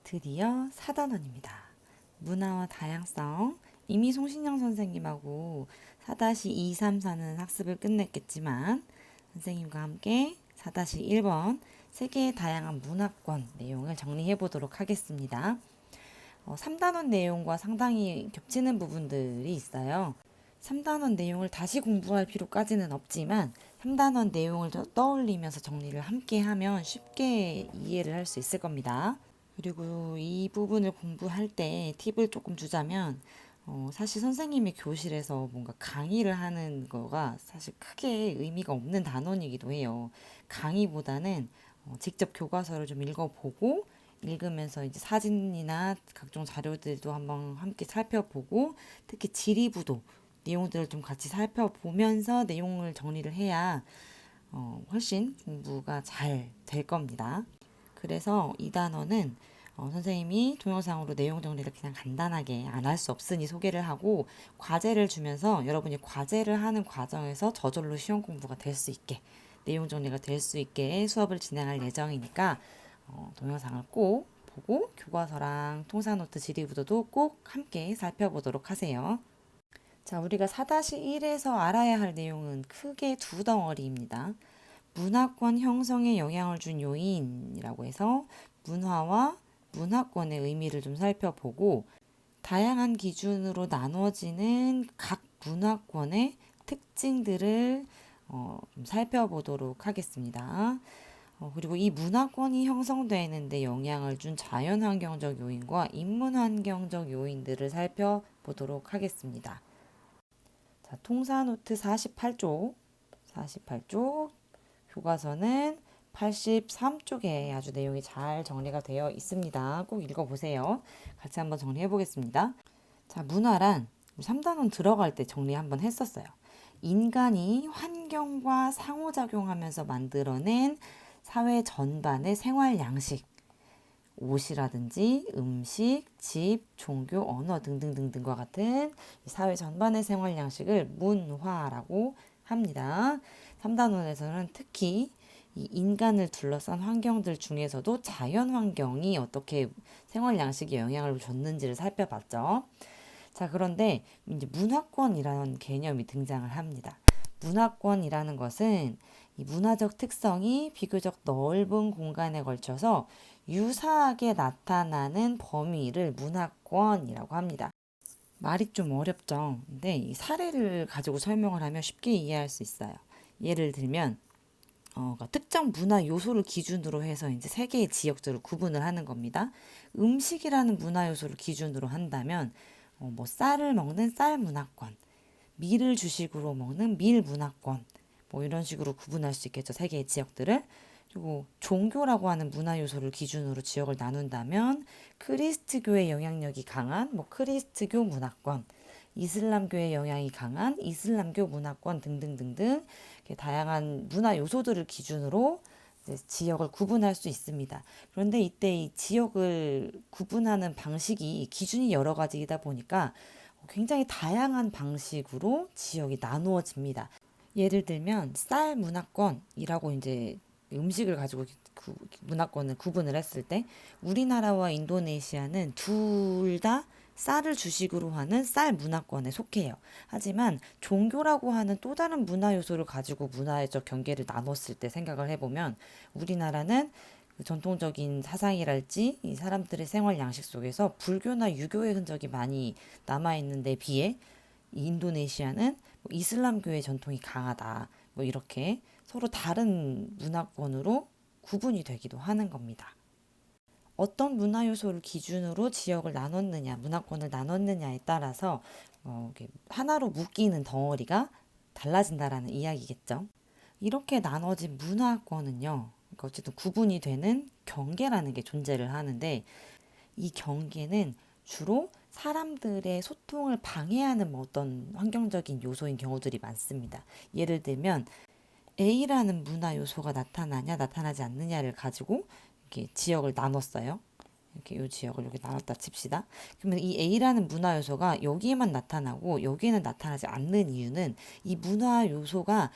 드디어 4단원입니다. 문화와 다양성. 이미 송신영 선생님하고 4-234는 학습을 끝냈겠지만 선생님과 함께 4-1번 세계의 다양한 문화권 내용을 정리해 보도록 하겠습니다. 3단원 내용과 상당히 겹치는 부분들이 있어요. 3단원 내용을 다시 공부할 필요까지는 없지만 3단원 내용을 떠올리면서 정리를 함께 하면 쉽게 이해를 할 수 있을 겁니다. 그리고 이 부분을 공부할 때 팁을 조금 주자면 사실 선생님이 교실에서 뭔가 강의를 하는 거가 사실 크게 의미가 없는 단원이기도 해요. 강의보다는 직접 교과서를 좀 읽어보고 읽으면서 이제 사진이나 각종 자료들도 한번 함께 살펴보고 특히 지리부도 내용들을 좀 같이 살펴보면서 내용을 정리를 해야 훨씬 공부가 잘 될 겁니다. 그래서 이 단어는 선생님이 동영상으로 내용 정리를 그냥 간단하게 안 할 수 없으니 소개를 하고 과제를 주면서 여러분이 과제를 하는 과정에서 저절로 시험 공부가 될 수 있게 내용 정리가 될 수 있게 수업을 진행할 예정이니까 동영상을 꼭 보고 교과서랑 통사노트 지리부도도 꼭 함께 살펴보도록 하세요. 자, 우리가 4-1에서 알아야 할 내용은 크게 두 덩어리입니다. 문화권 형성에 영향을 준 요인이라고 해서 문화와 문화권의 의미를 좀 살펴보고 다양한 기준으로 나눠지는 각 문화권의 특징들을 좀 살펴보도록 하겠습니다. 그리고 이 문화권이 형성되는데 영향을 준 자연환경적 요인과 인문환경적 요인들을 살펴보도록 하겠습니다. 자, 통사노트 48쪽 교과서는 83쪽에 아주 내용이 잘 정리가 되어 있습니다. 꼭 읽어보세요. 같이 한번 정리해 보겠습니다. 자, 문화란 3단원 들어갈 때 정리 한번 했었어요. 인간이 환경과 상호작용하면서 만들어낸 사회 전반의 생활 양식, 옷이라든지 음식, 집, 종교, 언어 등등등등과 같은 사회 전반의 생활 양식을 문화라고 합니다. 3단원에서는 특히 이 인간을 둘러싼 환경들 중에서도 자연 환경이 어떻게 생활 양식에 영향을 줬는지를 살펴봤죠. 자, 그런데 이제 문화권이라는 개념이 등장을 합니다. 문화권이라는 것은 이 문화적 특성이 비교적 넓은 공간에 걸쳐서 유사하게 나타나는 범위를 문화권이라고 합니다. 말이 좀 어렵죠. 근데 이 사례를 가지고 설명을 하면 쉽게 이해할 수 있어요. 예를 들면 그러니까 특정 문화 요소를 기준으로 해서 이제 세 개의 지역들을 구분을 하는 겁니다. 음식이라는 문화 요소를 기준으로 한다면 뭐 쌀을 먹는 쌀 문화권, 밀을 주식으로 먹는 밀 문화권, 뭐 이런 식으로 구분할 수 있겠죠. 세 개의 지역들을. 그리고 종교라고 하는 문화 요소를 기준으로 지역을 나눈다면 크리스트교의 영향력이 강한 뭐 크리스트교 문화권, 이슬람교의 영향이 강한 이슬람교 문화권 등등등등 다양한 문화 요소들을 기준으로 지역을 구분할 수 있습니다. 그런데 이때 이 지역을 구분하는 방식이 기준이 여러 가지이다 보니까 굉장히 다양한 방식으로 지역이 나누어집니다. 예를 들면 쌀 문화권이라고 이제 음식을 가지고 문화권을 구분을 했을 때 우리나라와 인도네시아는 둘 다 쌀을 주식으로 하는 쌀 문화권에 속해요. 하지만 종교라고 하는 또 다른 문화 요소를 가지고 문화적 경계를 나눴을 때 생각을 해보면 우리나라는 그 전통적인 사상이랄지 이 사람들의 생활 양식 속에서 불교나 유교의 흔적이 많이 남아있는 데 비해 인도네시아는 뭐 이슬람교의 전통이 강하다. 뭐 이렇게 서로 다른 문화권으로 구분이 되기도 하는 겁니다. 어떤 문화 요소를 기준으로 지역을 나눴느냐, 문화권을 나눴느냐에 따라서 하나로 묶이는 덩어리가 달라진다라는 이야기겠죠. 이렇게 나눠진 문화권은요, 그러니까 어쨌든 구분이 되는 경계라는 게 존재를 하는데 이 경계는 주로 사람들의 소통을 방해하는 뭐 어떤 환경적인 요소인 경우들이 많습니다. 예를 들면 A라는 문화 요소가 나타나냐 나타나지 않느냐를 가지고 이렇게 지역을 나눴어요. 이렇게 요 지역을 이렇게 나눴다 칩시다. 그러면 이 A라는 문화 요소가 여기에만 나타나고 여기에는 나타나지 않는 이유는 이 문화 요소가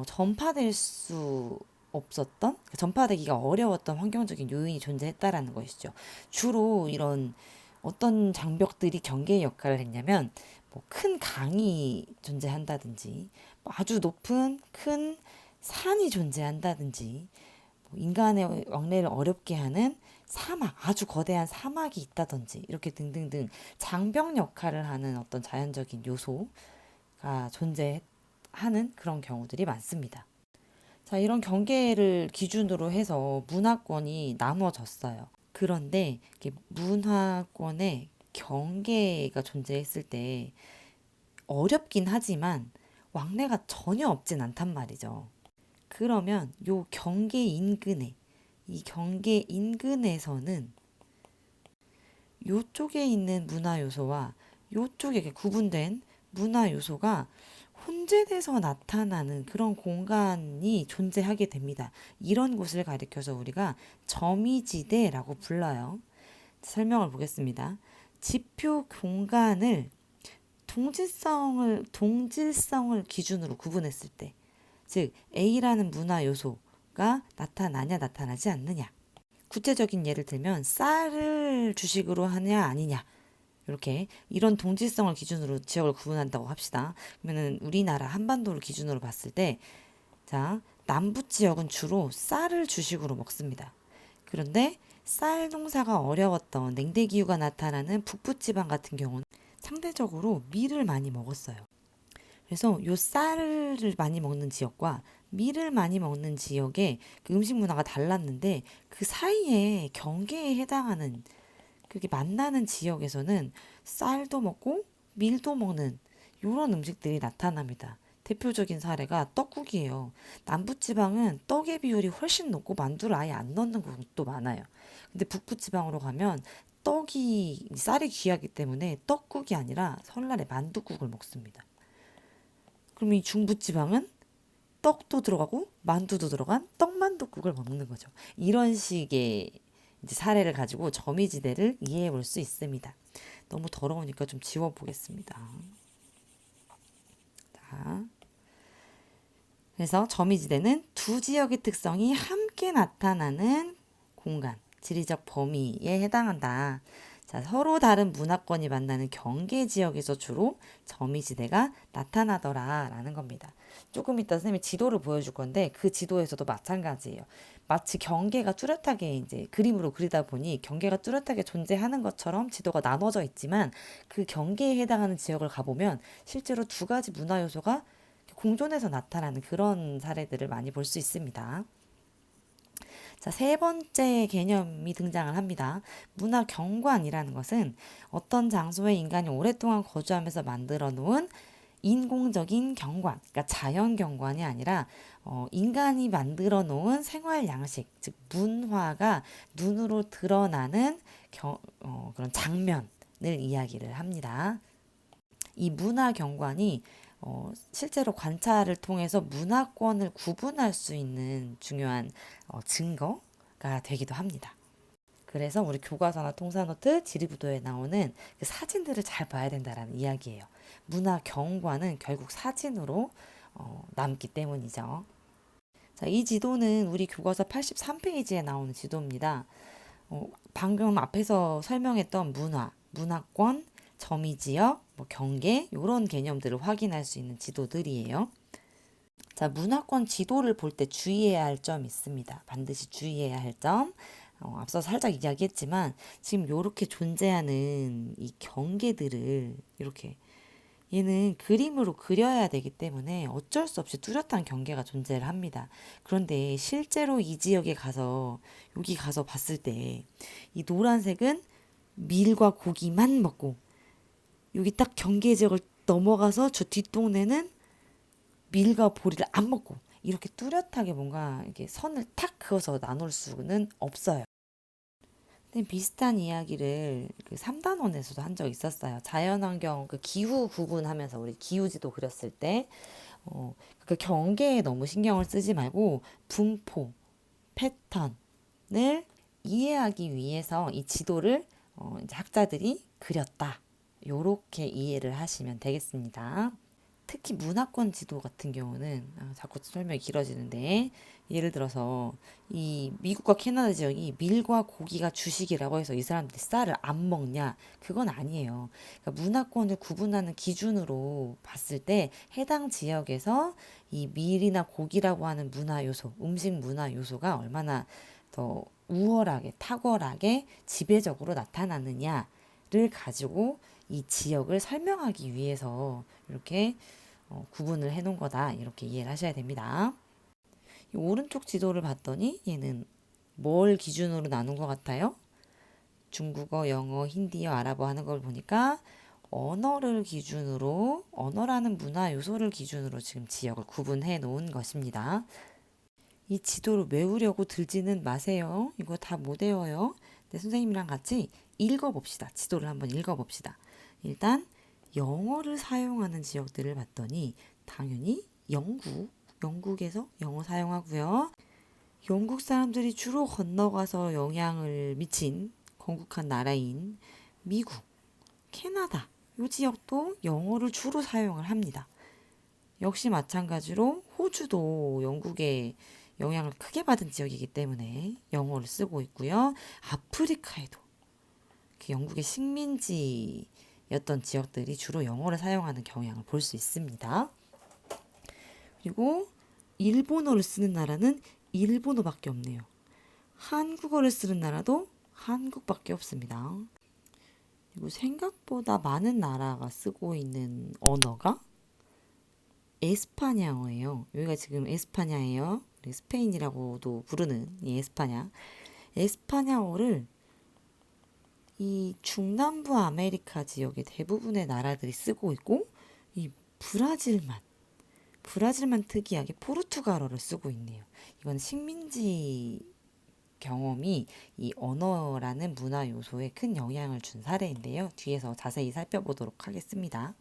전파될 수 없었던, 전파되기가 어려웠던 환경적인 요인이 존재했다라는 것이죠. 주로 이런 어떤 장벽들이 경계의 역할을 했냐면 뭐 큰 강이 존재한다든지 아주 높은 큰 산이 존재한다든지 인간의 왕래를 어렵게 하는 사막, 아주 거대한 사막이 있다든지 이렇게 등등등 장벽 역할을 하는 어떤 자연적인 요소가 존재하는 그런 경우들이 많습니다. 자, 이런 경계를 기준으로 해서 문화권이 나누어졌어요. 그런데 문화권의 경계가 존재했을 때 어렵긴 하지만 왕래가 전혀 없진 않단 말이죠. 그러면 요 경계 인근에 이 경계 인근에서는 요쪽에 있는 문화 요소와 요쪽에 구분된 문화 요소가 혼재돼서 나타나는 그런 공간이 존재하게 됩니다. 이런 곳을 가리켜서 우리가 점이지대라고 불러요. 설명을 보겠습니다. 지표 공간을 동질성을 기준으로 구분했을 때, 즉 A라는 문화 요소가 나타나냐 나타나지 않느냐. 구체적인 예를 들면 쌀을 주식으로 하냐 아니냐. 이렇게 이런 동질성을 기준으로 지역을 구분한다고 합시다. 그러면은 우리나라 한반도를 기준으로 봤을 때, 자, 남부 지역은 주로 쌀을 주식으로 먹습니다. 그런데 쌀 농사가 어려웠던 냉대 기후가 나타나는 북부 지방 같은 경우는 상대적으로 밀을 많이 먹었어요. 그래서 요 쌀을 많이 먹는 지역과 밀을 많이 먹는 지역의 그 음식 문화가 달랐는데 그 사이에 경계에 해당하는 그게 만나는 지역에서는 쌀도 먹고 밀도 먹는 이런 음식들이 나타납니다. 대표적인 사례가 떡국이에요. 남부지방은 떡의 비율이 훨씬 높고 만두를 아예 안 넣는 곳도 많아요. 근데 북부지방으로 가면 쌀이 귀하기 때문에 떡국이 아니라 설날에 만두국을 먹습니다. 그럼 이 중부지방은 떡도 들어가고 만두도 들어간 떡만둣국을 먹는 거죠. 이런 식의 이제 사례를 가지고 점이지대를 이해해 볼 수 있습니다. 너무 더러우니까 좀 지워 보겠습니다. 자, 그래서 점이지대는 두 지역의 특성이 함께 나타나는 공간, 지리적 범위에 해당한다. 자, 서로 다른 문화권이 만나는 경계 지역에서 주로 점이지대가 나타나더라라는 겁니다. 조금 이따 선생님이 지도를 보여줄 건데 그 지도에서도 마찬가지예요. 마치 경계가 뚜렷하게 이제 그림으로 그리다 보니 경계가 뚜렷하게 존재하는 것처럼 지도가 나눠져 있지만 그 경계에 해당하는 지역을 가보면 실제로 두 가지 문화 요소가 공존해서 나타나는 그런 사례들을 많이 볼 수 있습니다. 자, 세 번째 개념이 등장을 합니다. 문화 경관이라는 것은 어떤 장소에 인간이 오랫동안 거주하면서 만들어 놓은 인공적인 경관, 그러니까 자연 경관이 아니라 인간이 만들어 놓은 생활 양식, 즉 문화가 눈으로 드러나는 그런 장면을 이야기를 합니다. 이 문화 경관이 실제로 관찰을 통해서 문화권을 구분할 수 있는 중요한 증거가 되기도 합니다. 그래서 우리 교과서나 통사노트, 지리부도에 나오는 그 사진들을 잘 봐야 된다라는 이야기예요. 문화 경관은 결국 사진으로 남기 때문이죠. 자, 이 지도는 우리 교과서 83페이지에 나오는 지도입니다. 방금 앞에서 설명했던 문화권, 점이지역, 경계 이런 개념들을 확인할 수 있는 지도들이에요. 자, 문화권 지도를 볼 때 주의해야 할 점이 있습니다. 반드시 주의해야 할 점. 앞서 살짝 이야기했지만 지금 이렇게 존재하는 이 경계들을 이렇게 얘는 그림으로 그려야 되기 때문에 어쩔 수 없이 뚜렷한 경계가 존재를 합니다. 그런데 실제로 이 지역에 가서 여기 가서 봤을 때 이 노란색은 밀과 고기만 먹고 여기 딱 경계 지역을 넘어가서 저 뒷동네는 밀과 보리를 안 먹고 이렇게 뚜렷하게 뭔가 이렇게 선을 탁 그어서 나눌 수는 없어요. 근데 비슷한 이야기를 그 3단원에서도 한 적 있었어요. 자연환경 그 기후 구분하면서 우리 기후지도 그렸을 때 그 경계에 너무 신경을 쓰지 말고 분포, 패턴을 이해하기 위해서 이 지도를 이제 학자들이 그렸다. 요렇게 이해를 하시면 되겠습니다. 특히 문화권 지도 같은 경우는 자꾸 설명이 길어지는데 예를 들어서 이 미국과 캐나다 지역이 밀과 고기가 주식이라고 해서 이 사람들이 쌀을 안 먹냐? 그건 아니에요. 그러니까 문화권을 구분하는 기준으로 봤을 때 해당 지역에서 이 밀이나 고기라고 하는 문화 요소, 음식 문화 요소가 얼마나 더 우월하게, 탁월하게 지배적으로 나타나느냐를 가지고 이 지역을 설명하기 위해서 이렇게 구분을 해 놓은 거다. 이렇게 이해를 하셔야 됩니다. 이 오른쪽 지도를 봤더니 얘는 뭘 기준으로 나눈 것 같아요? 중국어, 영어, 힌디어, 아랍어 하는 걸 보니까 언어를 기준으로, 언어라는 문화 요소를 기준으로 지금 지역을 구분해 놓은 것입니다. 이 지도를 외우려고 들지는 마세요. 이거 다 못 외워요. 네, 선생님이랑 같이 읽어봅시다. 지도를 한번 읽어봅시다. 일단 영어를 사용하는 지역들을 봤더니 당연히 영국에서 영어 사용하고요. 영국 사람들이 주로 건너가서 영향을 미친 건국한 나라인 미국, 캐나다 이 지역도 영어를 주로 사용을 합니다. 역시 마찬가지로 호주도 영국의 영향을 크게 받은 지역이기 때문에 영어를 쓰고 있고요. 아프리카에도 영국의 식민지였던 지역들이 주로 영어를 사용하는 경향을 볼 수 있습니다. 그리고 일본어를 쓰는 나라는 일본어밖에 없네요. 한국어를 쓰는 나라도 한국밖에 없습니다. 그리고 생각보다 많은 나라가 쓰고 있는 언어가 에스파냐어예요. 여기가 지금 에스파냐예요. 스페인이라고도 부르는 이 에스파냐. 에스파냐어를 이 중남부 아메리카 지역의 대부분의 나라들이 쓰고 있고 이 브라질만 특이하게 포르투갈어를 쓰고 있네요. 이건 식민지 경험이 이 언어라는 문화 요소에 큰 영향을 준 사례인데요. 뒤에서 자세히 살펴보도록 하겠습니다.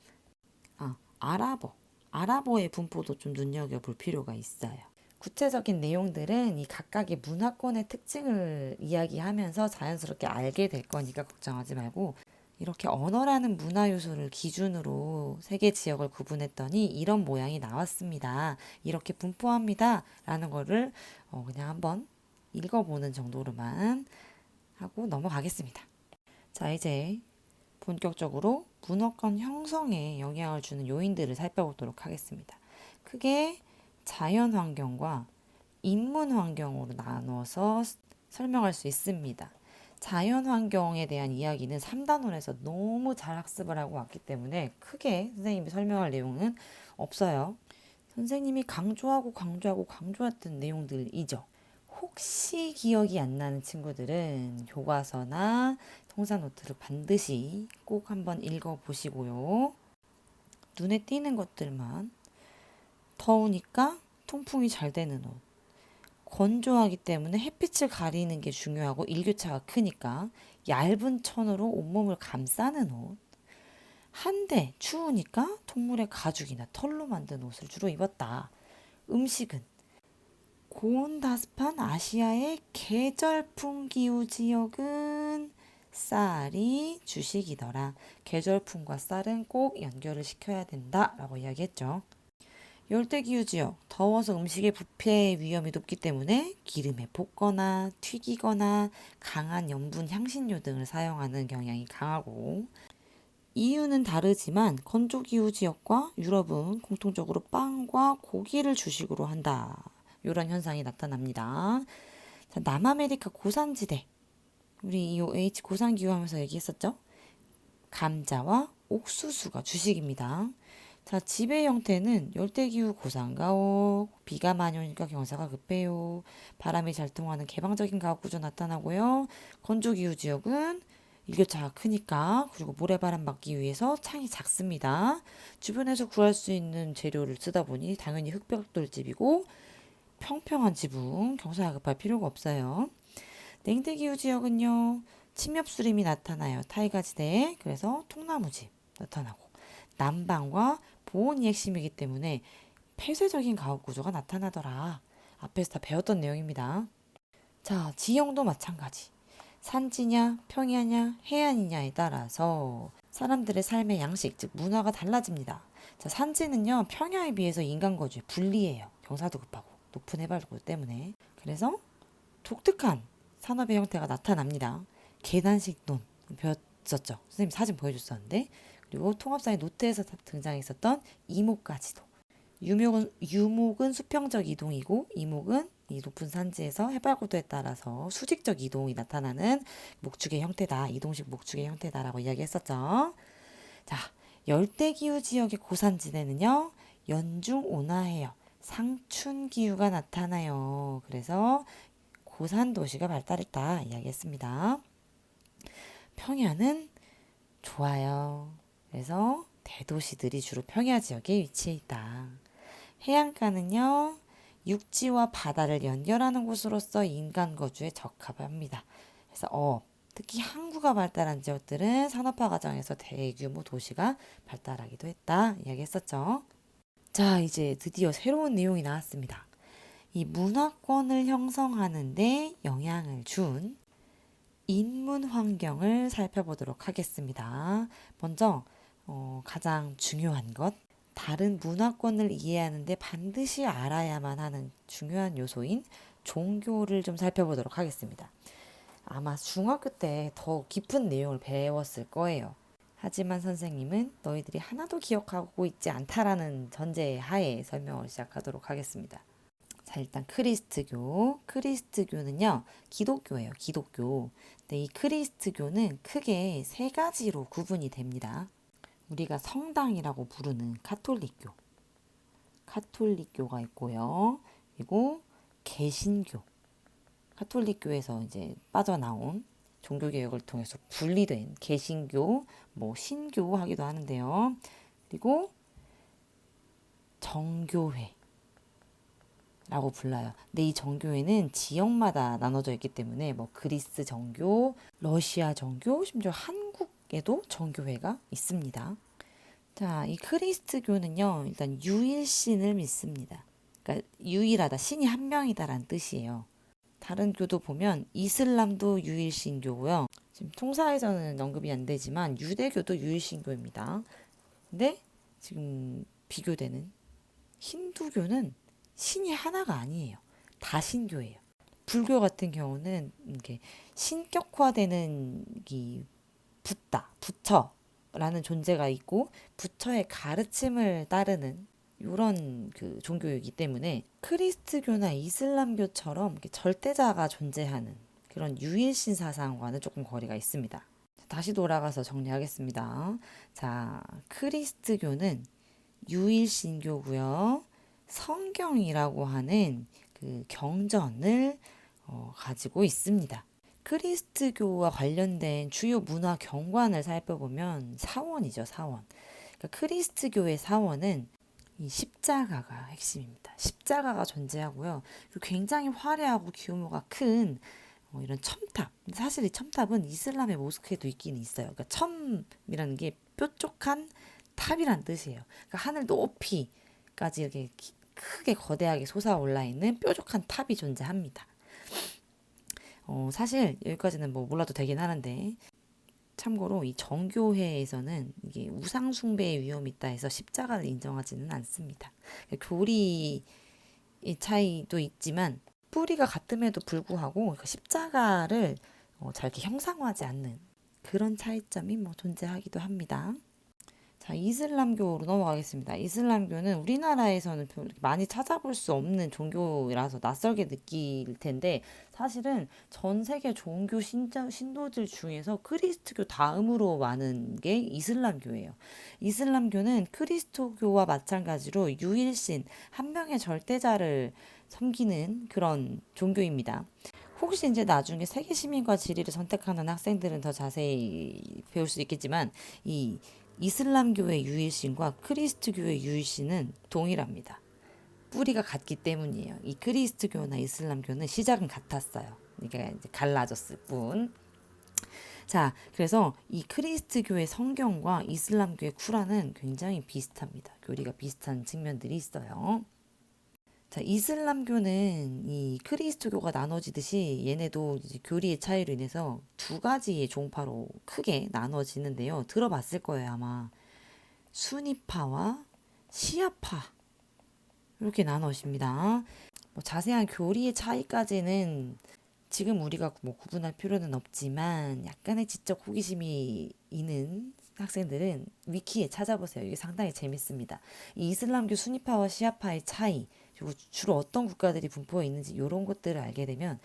아랍어의 분포도 좀 눈여겨볼 필요가 있어요. 구체적인 내용들은 이 각각의 문화권의 특징을 이야기하면서 자연스럽게 알게 될 거니까 걱정하지 말고 이렇게 언어라는 문화 요소를 기준으로 세계 지역을 구분했더니 이런 모양이 나왔습니다. 이렇게 분포합니다. 라는 거를 그냥 한번 읽어보는 정도로만 하고 넘어가겠습니다. 자, 이제 본격적으로 문화권 형성에 영향을 주는 요인들을 살펴보도록 하겠습니다. 크게 자연 환경과 인문 환경으로 나누어서 설명할 수 있습니다. 자연 환경에 대한 이야기는 3단원에서 너무 잘 학습을 하고 왔기 때문에 크게 선생님이 설명할 내용은 없어요. 선생님이 강조했던 내용들이죠. 혹시 기억이 안 나는 친구들은 교과서나 통사 노트를 반드시 꼭 한번 읽어보시고요. 눈에 띄는 것들만 더우니까 통풍이 잘 되는 옷. 건조하기 때문에 햇빛을 가리는 게 중요하고 일교차가 크니까 얇은 천으로 온몸을 감싸는 옷. 한데 추우니까 동물의 가죽이나 털로 만든 옷을 주로 입었다. 음식은 고온다습한 아시아의 계절풍 기후 지역은 쌀이 주식이더라. 계절풍과 쌀은 꼭 연결을 시켜야 된다라고 이야기했죠. 열대기후 지역, 더워서 음식의 부패 위험이 높기 때문에 기름에 볶거나 튀기거나 강한 염분 향신료 등을 사용하는 경향이 강하고 이유는 다르지만 건조기후 지역과 유럽은 공통적으로 빵과 고기를 주식으로 한다. 이런 현상이 나타납니다. 자, 남아메리카 고산지대, 우리 EOH 고산기후 하면서 얘기했었죠? 감자와 옥수수가 주식입니다. 자, 지배 형태는 열대기후 고산가옥, 비가 많이 오니까 경사가 급해요. 바람이 잘 통하는 개방적인 가옥 구조 나타나고요. 건조기후 지역은 일교차가 크니까 그리고 모래바람 막기 위해서 창이 작습니다. 주변에서 구할 수 있는 재료를 쓰다 보니 당연히 흙벽돌집이고 평평한 지붕, 경사가 급할 필요가 없어요. 냉대기후 지역은요. 침엽수림이 나타나요. 타이가지대에. 그래서 통나무집 나타나고 난방과 보온이 핵심이기 때문에 폐쇄적인 가옥 구조가 나타나더라. 앞에서 다 배웠던 내용입니다. 자, 지형도 마찬가지. 산지냐, 평야냐, 해안이냐에 따라서 사람들의 삶의 양식, 즉 문화가 달라집니다. 자, 산지는요, 평야에 비해서 인간 거주에 불리해요. 경사도 급하고 높은 해발고 때문에. 그래서 독특한 산업의 형태가 나타납니다. 계단식 논 배웠었죠. 선생님 사진 보여줬었는데. 그리고 통합사의 노트에서 등장했었던 이목가지도. 유목은 수평적 이동이고 이목은 이 높은 산지에서 해발고도에 따라서 수직적 이동이 나타나는 목축의 형태다. 이동식 목축의 형태다라고 이야기했었죠. 자, 열대기후 지역의 고산지대는요. 연중 온화해요. 상춘기후가 나타나요. 그래서 고산 도시가 발달했다 이야기했습니다. 평야는 좋아요. 그래서 대도시들이 주로 평야 지역에 위치해 있다. 해안가는요. 육지와 바다를 연결하는 곳으로서 인간 거주에 적합합니다. 그래서 특히 항구가 발달한 지역들은 산업화 과정에서 대규모 도시가 발달하기도 했다 이야기했었죠. 자, 이제 드디어 새로운 내용이 나왔습니다. 이 문화권을 형성하는 데 영향을 준 인문 환경을 살펴보도록 하겠습니다. 먼저 가장 중요한 것, 다른 문화권을 이해하는데 반드시 알아야만 하는 중요한 요소인 종교를 좀 살펴보도록 하겠습니다. 아마 중학교 때 더 깊은 내용을 배웠을 거예요. 하지만 선생님은 너희들이 하나도 기억하고 있지 않다라는 전제 하에 설명을 시작하도록 하겠습니다. 자, 일단 크리스트교. 크리스트교는요, 기독교예요, 기독교. 근데 이 크리스트교는 크게 세 가지로 구분이 됩니다. 우리가 성당이라고 부르는 카톨릭교. 카톨릭교가 있고요. 그리고 개신교. 카톨릭교에서 이제 빠져나온 종교개혁을 통해서 분리된 개신교, 신교 하기도 하는데요. 그리고 정교회. 라고 불러요. 근데 이 정교회는 지역마다 나눠져 있기 때문에 그리스 정교, 러시아 정교, 심지어 한국에도 정교회가 있습니다. 자, 이 크리스트교는요, 일단 유일신을 믿습니다. 그러니까 유일하다, 신이 한 명이다라는 뜻이에요. 다른 교도 보면 이슬람도 유일신교고요. 지금 통사에서는 언급이 안 되지만 유대교도 유일신교입니다. 근데 지금 비교되는 힌두교는 신이 하나가 아니에요. 다신교예요. 불교 같은 경우는 이게 신격화되는 이 붓다, 부처라는 존재가 있고 부처의 가르침을 따르는 이런 그 종교이기 때문에 크리스트교나 이슬람교처럼 절대자가 존재하는 그런 유일신 사상과는 조금 거리가 있습니다. 다시 돌아가서 정리하겠습니다. 자, 크리스트교는 유일신교고요. 성경이라고 하는 그 경전을 가지고 있습니다. 크리스트교와 관련된 주요 문화 경관을 살펴보면 사원이죠, 사원. 그러니까 크리스트교의 사원은 이 십자가가 핵심입니다. 십자가가 존재하고요. 그리고 굉장히 화려하고 규모가 큰 이런 첨탑. 사실 이 첨탑은 이슬람의 모스크에도 있긴 있어요. 그러니까 첨이라는 게 뾰족한 탑이란 뜻이에요. 그러니까 하늘 높이까지 이렇게 크게 거대하게 솟아올라 있는 뾰족한 탑이 존재합니다. 사실 여기까지는 몰라도 되긴 하는데 참고로 이 정교회에서는 이게 우상 숭배의 위험이 있다 해서 십자가를 인정하지는 않습니다. 교리의 차이도 있지만 뿌리가 같음에도 불구하고 십자가를 잘 이렇게 형상화하지 않는 그런 차이점이 존재하기도 합니다. 자, 이슬람교로 넘어가겠습니다. 이슬람교는 우리나라에서는 많이 찾아볼 수 없는 종교라서 낯설게 느낄 텐데 사실은 전 세계 종교 신도들 중에서 크리스트교 다음으로 많은 게 이슬람교예요. 이슬람교는 크리스토교와 마찬가지로 유일신, 한 명의 절대자를 섬기는 그런 종교입니다. 혹시 이제 나중에 세계 시민과 지리를 선택하는 학생들은 더 자세히 배울 수 있겠지만 이 이슬람교의 유일신과 크리스트교의 유일신은 동일합니다. 뿌리가 같기 때문이에요. 이 크리스트교나 이슬람교는 시작은 같았어요. 그러니까 이제 갈라졌을 뿐. 자, 그래서 이 크리스트교의 성경과 이슬람교의 쿠란은 굉장히 비슷합니다. 교리가 비슷한 측면들이 있어요. 자, 이슬람교는 이 크리스토교가 나눠지듯이 얘네도 이제 교리의 차이로 인해서 두 가지의 종파로 크게 나눠지는데요. 들어봤을 거예요, 아마. 수니파와 시아파. 이렇게 나눠집니다. 뭐 자세한 교리의 차이까지는 지금 우리가 뭐 구분할 필요는 없지만 약간의 지적 호기심이 있는 학생들은 위키에 찾아보세요. 이게 상당히 재밌습니다. 이 이슬람교 수니파와 시아파의 차이, 그리고 주로 어떤 국가들이 분포해 있는지 이런 것들을 알게 되면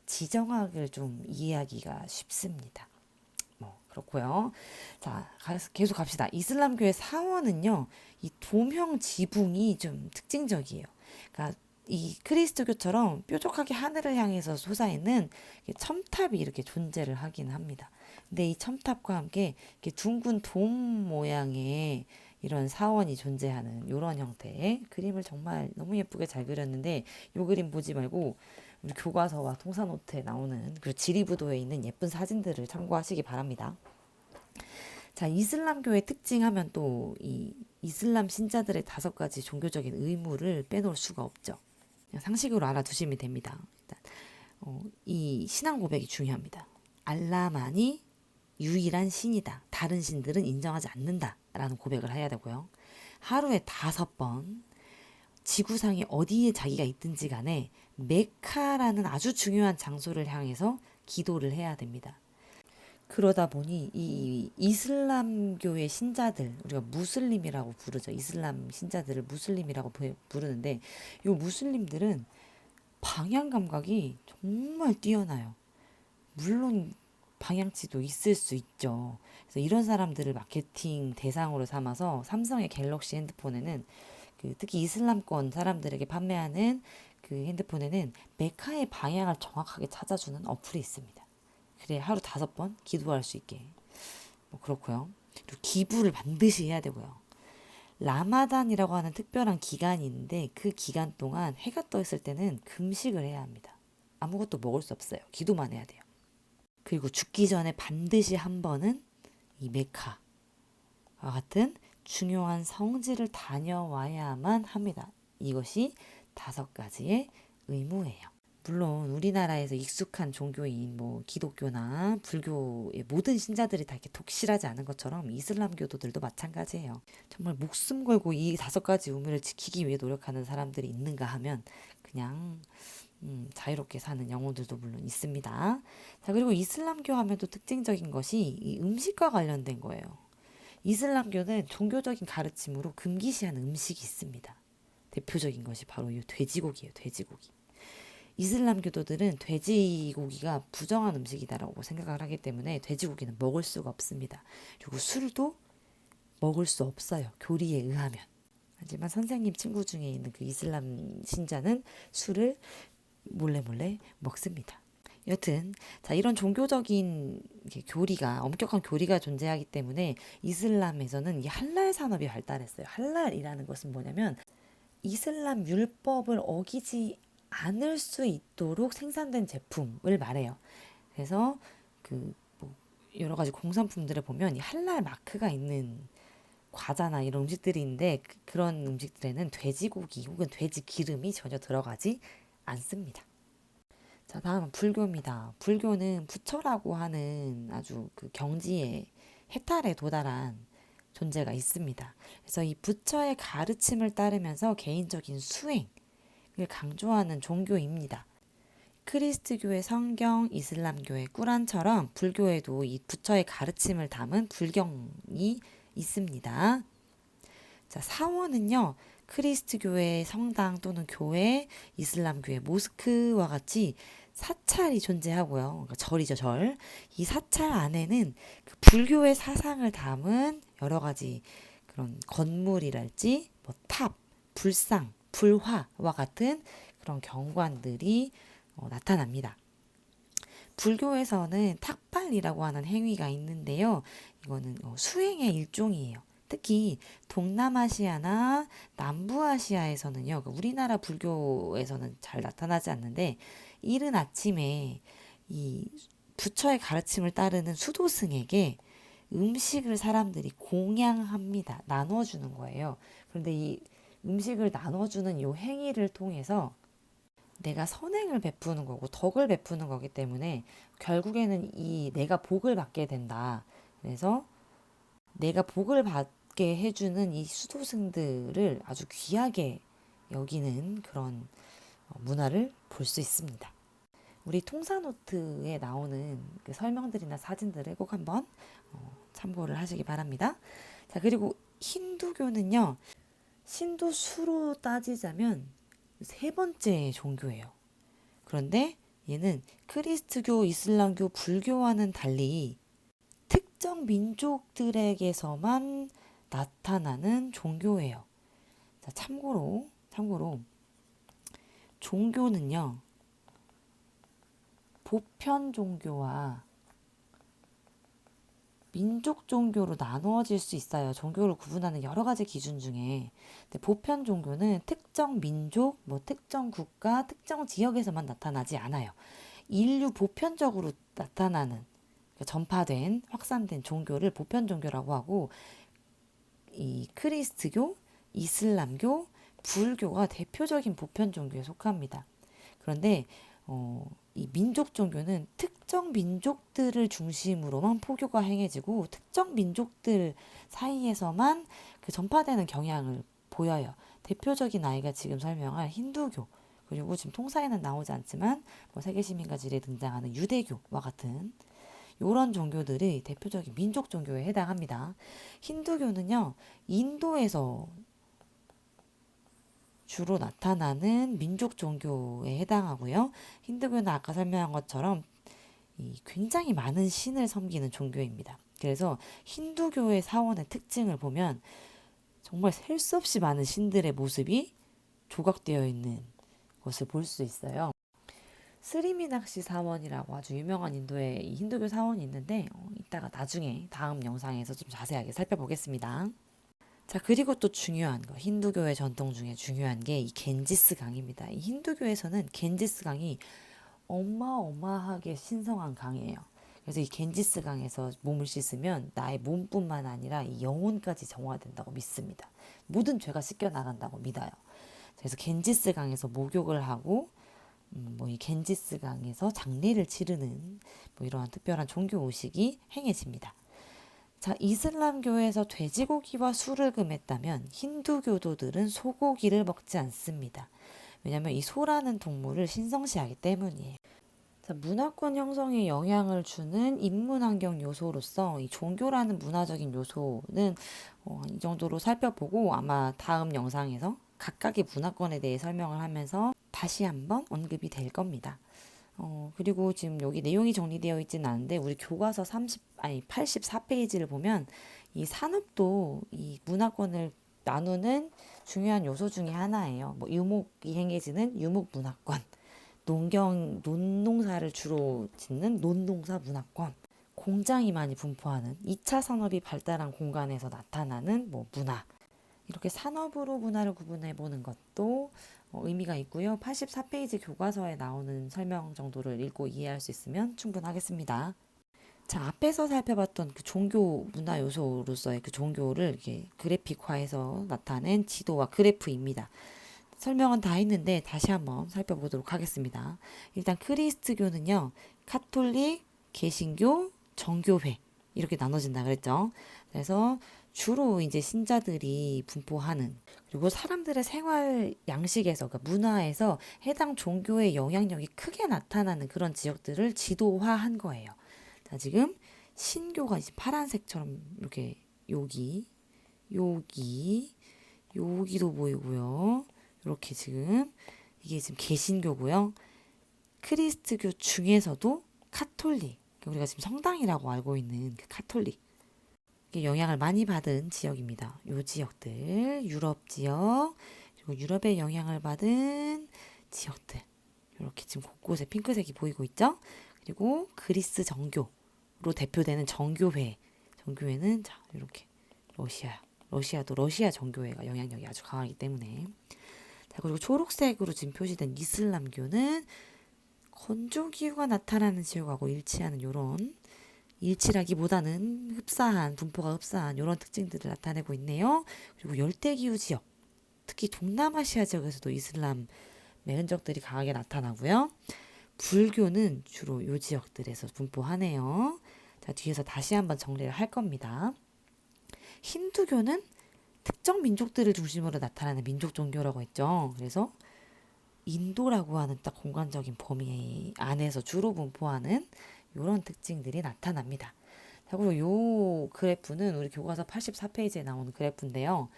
지정학을 좀 이해하기가 쉽습니다. 뭐 그렇고요. 자, 계속 갑시다. 이슬람교의 사원은요, 이 도명 지붕이 좀 특징적이에요. 그러니까 이 그리스도교처럼 뾰족하게 하늘을 향해서 솟아있는 첨탑이 이렇게 존재를 하긴 합니다. 근데 이 첨탑과 함께 이렇게 둥근 돔 모양의 이런 사원이 존재하는 이런 형태의 그림을 정말 너무 예쁘게 잘 그렸는데 이 그림 보지 말고 우리 교과서와 통사노트에 나오는 그 지리부도에 있는 예쁜 사진들을 참고하시기 바랍니다. 자, 이슬람교의 특징하면 또 이 이슬람 신자들의 5가지 종교적인 의무를 빼놓을 수가 없죠. 그냥 상식으로 알아두시면 됩니다. 일단 이 신앙 고백이 중요합니다. 알라만이 유일한 신이다. 다른 신들은 인정하지 않는다. 라는 고백을 해야 되고요. 하루에 5번 지구상에 어디에 자기가 있든지 간에 메카라는 아주 중요한 장소를 향해서 기도를 해야 됩니다. 그러다 보니 이 이슬람교의 신자들, 우리가 무슬림이라고 부르죠. 이슬람 신자들을 무슬림이라고 부르는데 이 무슬림들은 방향 감각이 정말 뛰어나요. 물론 방향치도 있을 수 있죠. 그래서 이런 사람들을 마케팅 대상으로 삼아서 삼성의 갤럭시 핸드폰에는 특히 이슬람권 사람들에게 판매하는 그 핸드폰에는 메카의 방향을 정확하게 찾아주는 어플이 있습니다. 그래 하루 5번 기도할 수 있게. 뭐 그렇고요. 그리고 기부를 반드시 해야 되고요. 라마단이라고 하는 특별한 기간이 있는데 그 기간 동안 해가 떠 있을 때는 금식을 해야 합니다. 아무것도 먹을 수 없어요. 기도만 해야 돼요. 그리고 죽기 전에 반드시 한 번은 이 메카와 같은 중요한 성지를 다녀와야만 합니다. 이것이 5가지의 의무예요. 물론 우리나라에서 익숙한 종교인 뭐 기독교나 불교의 모든 신자들이 다 이렇게 독실하지 않은 것처럼 이슬람교도들도 마찬가지예요. 정말 목숨 걸고 이 5가지 의무를 지키기 위해 노력하는 사람들이 있는가 하면 그냥 자유롭게 사는 영혼들도 물론 있습니다. 자, 그리고 이슬람교 하면 또 특징적인 것이 이 음식과 관련된 거예요. 이슬람교는 종교적인 가르침으로 금기시하는 음식이 있습니다. 대표적인 것이 바로 이 돼지고기예요. 돼지고기. 이슬람교도들은 돼지고기가 부정한 음식이다라고 생각을 하기 때문에 돼지고기는 먹을 수가 없습니다. 그리고 술도 먹을 수 없어요. 교리에 의하면. 하지만 선생님 친구 중에 있는 그 이슬람 신자는 술을 몰래 먹습니다. 여튼 자, 이런 종교적인 교리가 엄격한 교리가 존재하기 때문에 이슬람에서는 이 할랄 산업이 발달했어요. 할랄이라는 것은 뭐냐면 이슬람 율법을 어기지 않을 수 있도록 생산된 제품을 말해요. 그래서 뭐 여러 가지 공산품들을 보면 이 할랄 마크가 있는 과자나 이런 음식들이 있는데 그런 음식들에는 돼지고기 혹은 돼지 기름이 전혀 들어가지 않습니다. 자, 다음은 불교입니다. 불교는 부처라고 하는 아주 경지의 해탈에 도달한 존재가 있습니다. 그래서 이 부처의 가르침을 따르면서 개인적인 수행을 강조하는 종교입니다. 크리스트교의 성경, 이슬람교의 꾸란처럼 불교에도 이 부처의 가르침을 담은 불경이 있습니다. 자, 사원은요, 크리스트교의 성당 또는 교회, 이슬람교의 모스크와 같이 사찰이 존재하고요. 그러니까 절이죠, 절. 이 사찰 안에는 그 불교의 사상을 담은 여러 가지 그런 건물이랄지, 뭐 탑, 불상, 불화와 같은 그런 경관들이 나타납니다. 불교에서는 탁발이라고 하는 행위가 있는데요. 이거는 수행의 일종이에요. 특히 동남아시아나 남부아시아에서는요, 우리나라 불교에서는 잘 나타나지 않는데, 이른 아침에 이 부처의 가르침을 따르는 수도승에게 음식을 사람들이 공양합니다. 나눠주는 거예요. 그런데 이 음식을 나눠주는 이 행위를 통해서 내가 선행을 베푸는 거고 덕을 베푸는 거기 때문에 결국에는 이 내가 복을 받게 된다. 그래서 내가 복을 받게 해주는 이 수도승들을 아주 귀하게 여기는 그런 문화를 볼 수 있습니다. 우리 통사노트에 나오는 그 설명들이나 사진들을 꼭 한번 참고를 하시기 바랍니다. 자, 그리고 힌두교는요, 신도 수로 따지자면 세 번째 종교예요. 그런데 얘는 크리스트교, 이슬람교, 불교와는 달리 특정 민족들에게서만 나타나는 종교예요. 자, 참고로 종교는요, 보편 종교와 민족 종교로 나누어질 수 있어요. 종교를 구분하는 여러 가지 기준 중에. 근데 보편 종교는 특정 민족, 특정 국가, 특정 지역에서만 나타나지 않아요. 인류 보편적으로 나타나는 전파된, 확산된 종교를 보편 종교라고 하고, 이 크리스트교, 이슬람교, 불교가 대표적인 보편 종교에 속합니다. 그런데 이 민족 종교는 특정 민족들을 중심으로만 포교가 행해지고 특정 민족들 사이에서만 그 전파되는 경향을 보여요. 대표적인 아이가 지금 설명할 힌두교, 그리고 지금 통사에는 나오지 않지만 세계시민과질에 등장하는 유대교와 같은 이런 종교들이 대표적인 민족 종교에 해당합니다. 힌두교는요, 인도에서 주로 나타나는 민족 종교에 해당하고요. 힌두교는 아까 설명한 것처럼 굉장히 많은 신을 섬기는 종교입니다. 그래서 힌두교의 사원의 특징을 보면 정말 셀 수 없이 많은 신들의 모습이 조각되어 있는 것을 볼 수 있어요. 스리미낙시 사원이라고 아주 유명한 인도의 힌두교 사원이 있는데 이따가 나중에 다음 영상에서 좀 자세하게 살펴보겠습니다. 자, 그리고 또 중요한 거, 힌두교의 전통 중에 중요한 게 이 겐지스 강입니다. 이 힌두교에서는 겐지스 강이 어마어마하게 신성한 강이에요. 그래서 이 겐지스 강에서 몸을 씻으면 나의 몸뿐만 아니라 이 영혼까지 정화된다고 믿습니다. 모든 죄가 씻겨 나간다고 믿어요. 그래서 겐지스 강에서 목욕을 하고 이 겐지스 강에서 장례를 치르는 이러한 특별한 종교 의식이 행해집니다. 자, 이슬람교에서 돼지고기와 술을 금했다면 힌두교도들은 소고기를 먹지 않습니다. 왜냐하면 이 소라는 동물을 신성시하기 때문이에요. 자, 문화권 형성에 영향을 주는 인문환경 요소로서 이 종교라는 문화적인 요소는 이 정도로 살펴보고 아마 다음 영상에서 각각의 문화권에 대해 설명을 하면서 다시 한번 언급이 될 겁니다. 그리고 지금 여기 내용이 정리되어 있지는 않은데 우리 교과서 84페이지를 보면 이 산업도 이 문화권을 나누는 중요한 요소 중에 하나예요. 유목이 행해지는 유목문화권, 논농사를 주로 짓는 논농사 문화권, 공장이 많이 분포하는 2차 산업이 발달한 공간에서 나타나는 문화, 이렇게 산업으로 문화를 구분해 보는 것도 의미가 있고요. 84페이지 교과서에 나오는 설명 정도를 읽고 이해할 수 있으면 충분하겠습니다. 자, 앞에서 살펴봤던 그 종교 문화 요소로서의 그 종교를 이렇게 그래픽화해서 나타낸 지도와 그래프입니다. 설명은 다 했는데 다시 한번 살펴보도록 하겠습니다. 일단 크리스트교는요, 카톨릭, 개신교, 정교회 이렇게 나눠진다 그랬죠. 그래서 주로 이제 신자들이 분포하는, 그리고 사람들의 생활 양식에서, 그러니까 문화에서 해당 종교의 영향력이 크게 나타나는 그런 지역들을 지도화한 거예요. 자, 지금 신교가 이제 파란색처럼 이렇게 여기도 보이고요. 이렇게 지금 이게 지금 개신교고요. 크리스트교 중에서도 카톨릭, 우리가 지금 성당이라고 알고 있는 그 카톨릭, 영향을 많이 받은 지역입니다. 요 지역들, 유럽 지역, 그리고 유럽의 영향을 받은 지역들, 이렇게 지금 곳곳에 핑크색이 보이고 있죠. 그리고 그리스 정교로 대표되는 정교회는 자, 이렇게 러시아도 러시아 정교회가 영향력이 아주 강하기 때문에. 자, 그리고 초록색으로 지금 표시된 이슬람교는 건조기후가 나타나는 지역하고 일치하는 요런, 일치라기보다는 분포가 흡사한 이런 특징들을 나타내고 있네요. 그리고 열대기후 지역, 특히 동남아시아 지역에서도 이슬람의 흔적들이 강하게 나타나고요. 불교는 주로 이 지역들에서 분포하네요. 자, 뒤에서 다시 한번 정리를 할 겁니다. 힌두교는 특정 민족들을 중심으로 나타나는 민족 종교라고 했죠. 그래서 인도라고 하는 딱 공간적인 범위 안에서 주로 분포하는 이런 특징들이 나타납니다. 자, 그리고 이 그래프는 우리 교과서 84페이지에 나오는 그래프인데요.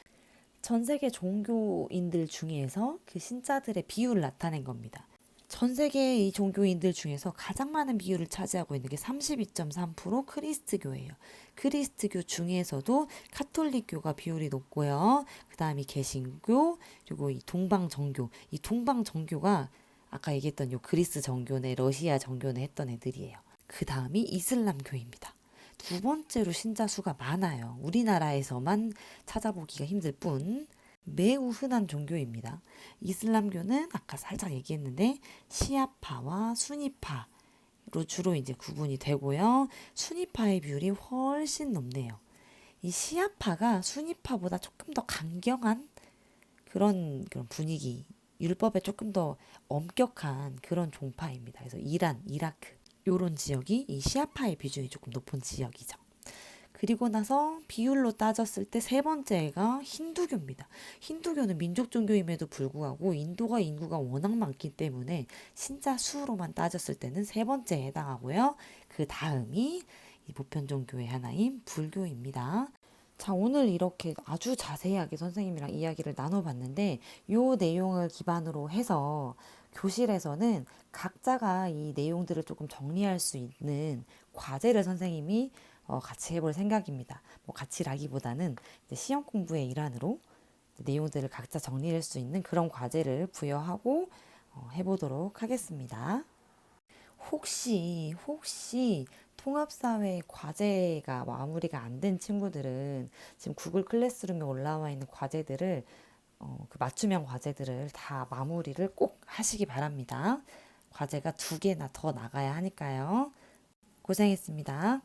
전 세계 종교인들 중에서 그 신자들의 비율을 나타낸 겁니다. 전 세계 이 종교인들 중에서 가장 많은 비율을 차지하고 있는 게 32.3% 크리스트교예요. 크리스트교 중에서도 카톨릭교가 비율이 높고요. 그 다음이 개신교, 그리고 이 동방정교. 이 동방정교가 아까 얘기했던 요 그리스 정교네, 러시아 정교네 했던 애들이에요. 그 다음이 이슬람교입니다. 두 번째로 신자 수가 많아요. 우리나라에서만 찾아보기가 힘들 뿐 매우 흔한 종교입니다. 이슬람교는 아까 살짝 얘기했는데 시아파와 수니파로 주로 이제 구분이 되고요. 수니파의 비율이 훨씬 높네요. 이 시아파가 수니파보다 조금 더 강경한 그런 분위기, 율법에 조금 더 엄격한 그런 종파입니다. 그래서 이란, 이라크 요런 지역이 이 시아파의 비중이 조금 높은 지역이죠. 그리고 나서 비율로 따졌을 때 세 번째가 힌두교입니다. 힌두교는 민족 종교임에도 불구하고 인도가 인구가 워낙 많기 때문에 신자 수로만 따졌을 때는 세 번째에 해당하고요. 그 다음이 이 보편 종교의 하나인 불교입니다. 자, 오늘 이렇게 아주 자세하게 선생님이랑 이야기를 나눠봤는데 이 내용을 기반으로 해서 교실에서는 각자가 이 내용들을 조금 정리할 수 있는 과제를 선생님이 같이 해볼 생각입니다. 뭐 같이라기보다는 이제 시험 공부의 일환으로 내용들을 각자 정리할 수 있는 그런 과제를 부여하고 해보도록 하겠습니다. 혹시 통합사회 과제가 마무리가 안 된 친구들은 지금 구글 클래스룸에 올라와 있는 과제들을 그 맞춤형 과제들을 다 마무리를 꼭 하시기 바랍니다. 과제가 2개나 더 나가야 하니까요. 고생했습니다.